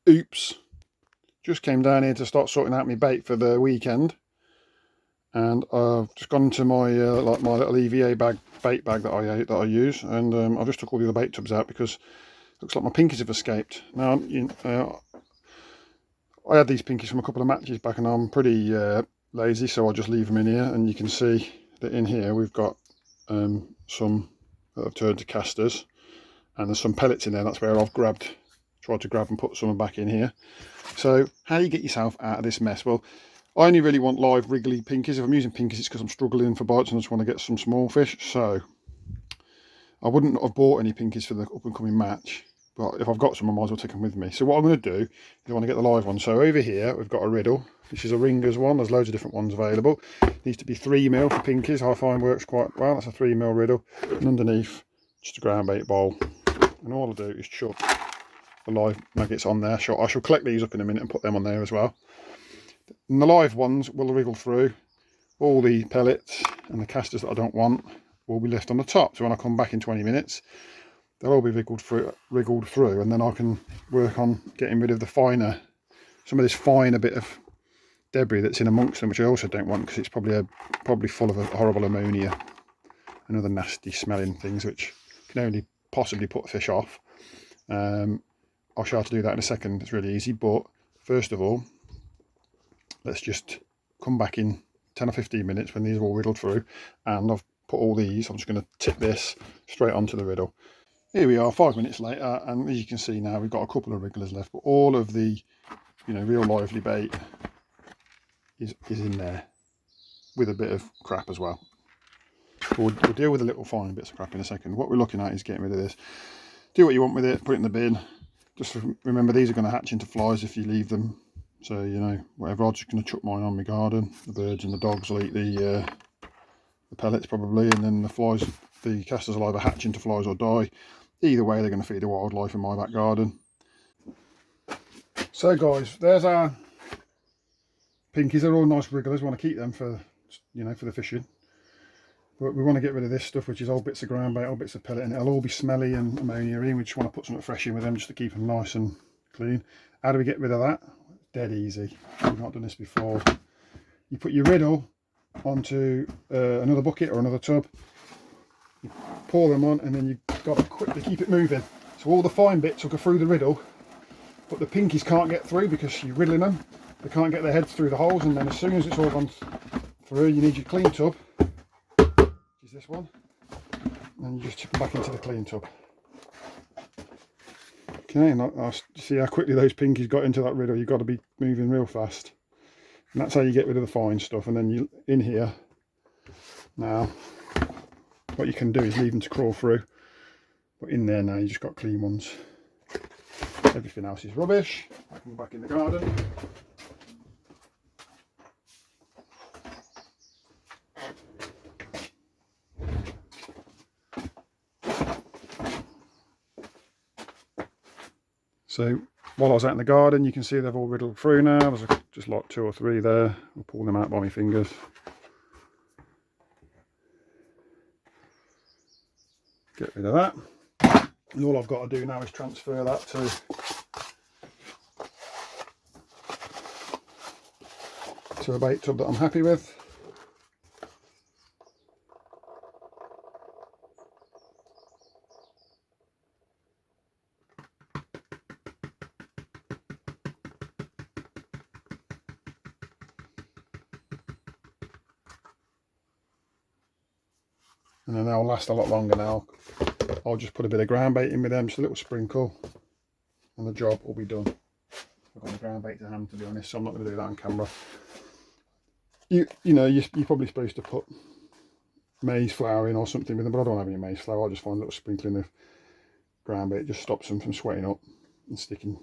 Oops. Just came down here to start sorting out my bait for the weekend. And I've just gone into my like my little EVA bait bag that I use, and I've just took all the other bait tubs out because it looks like my pinkies have escaped. Now, I had these pinkies from a couple of matches back, and I'm pretty lazy, so I'll just leave them in here. And you can see that in here we've got some that have turned to casters, and there's some pellets in there. That's where I've tried to grab and put some back in here. So how do you get yourself out of this mess? Well, I only really want live wriggly pinkies. If I'm using pinkies, it's because I'm struggling for bites and I just want to get some small fish. So I wouldn't have bought any pinkies for the up and coming match, but if I've got some, I might as well take them with me. So what I'm going to do is I want to get the live one. So over here we've got a riddle. This is a ringers one. There's loads of different ones available. It needs to be 3mm for pinkies. I find works quite well. That's a 3mm riddle. And underneath, just a ground bait bowl. And all I'll do is chuck the live maggots on there. I shall collect these up in a minute and put them on there as well. And the live ones will wriggle through. All the pellets and the casters that I don't want will be left on the top. So when I come back in 20 minutes, they'll all be wriggled through, and then I can work on getting rid of some of this finer bit of debris that's in amongst them, which I also don't want because it's probably full of a horrible ammonia and other nasty smelling things which can only possibly put fish off. I'll show how to do that in a second. It's really easy, but first of all, let's just come back in 10 or 15 minutes when these are all riddled through, and I've put all these. I'm just going to tip this straight onto the riddle. Here we are 5 minutes later, and as you can see now we've got a couple of wrigglers left, but all of the real lively bait is in there with a bit of crap as well. We'll deal with the little fine bits of crap in a second. What we're looking at is getting rid of this. Do what you want with it, put it in the bin. Just remember, these are going to hatch into flies if you leave them. So, whatever, I'm just going to chuck mine on my garden. The birds and the dogs will eat the pellets probably, and then the casters will either hatch into flies or die. Either way, they're going to feed the wildlife in my back garden. So guys, there's our pinkies. They're all nice wrigglers. We want to keep them for the fishing. But we want to get rid of this stuff, which is old bits of ground bait, old bits of pellet, and it'll all be smelly and ammonia-y. We just want to put something fresh in with them just to keep them nice and clean. How do we get rid of that? Dead easy. We've not done this before. You put your riddle onto another bucket or another tub. You pour them on, and then you've got to quickly keep it moving. So all the fine bits will go through the riddle, but the pinkies can't get through because you're riddling them. They can't get their heads through the holes, and then as soon as it's all gone through, you need your clean tub, which is this one, and you just chip them back into the clean tub. Okay, and I'll see how quickly those pinkies got into that riddle. You've got to be moving real fast. And that's how you get rid of the fine stuff. And then you in here, now, what you can do is leave them to crawl through. But in there now, you just got clean ones. Everything else is rubbish. I can go back in the garden. So while I was out in the garden, you can see they've all riddled through now. There's just like 2 or 3 there. I'll pull them out by my fingers. Get rid of that. And all I've got to do now is transfer that to a bait tub that I'm happy with. And then they'll last a lot longer now. I'll just put a bit of ground bait in with them, just a little sprinkle, and the job will be done. I've got the ground bait to hand, to be honest, so I'm not going to do that on camera. You're probably supposed to put maize flour in or something with them, but I don't have any maize flour. I'll just find a little sprinkling of ground bait. It just stops them from sweating up and sticking